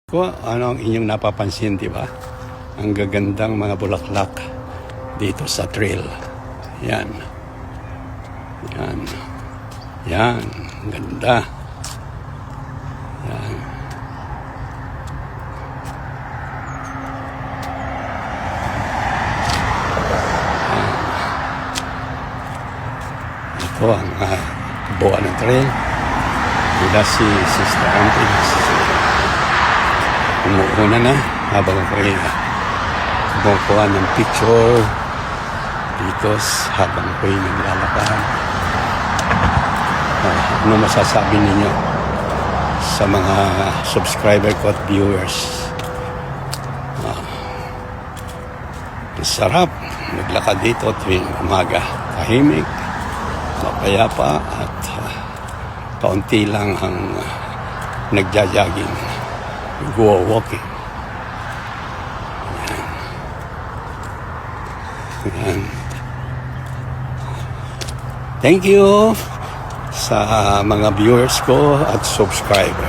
Ko, ano ang inyong napapansin, di ba? Ang gagandang mga bulaklak dito sa trail. Yan. Yan. Yan. Ang ganda. Yan. Ito ang buwan ng trail. Mula si Sister Antinas. Umuuna na habang ako'y kumukuha ng picture dito habang ako'y naglalakad. Ano masasabi ninyo sa mga subscriber ko at viewers? Sarap maglakad dito tuwing umaga. Tahimik, mapayapa at kaunti lang ang nagja-jogging. Go walking. Ayan. Thank you sa mga viewers ko at subscriber.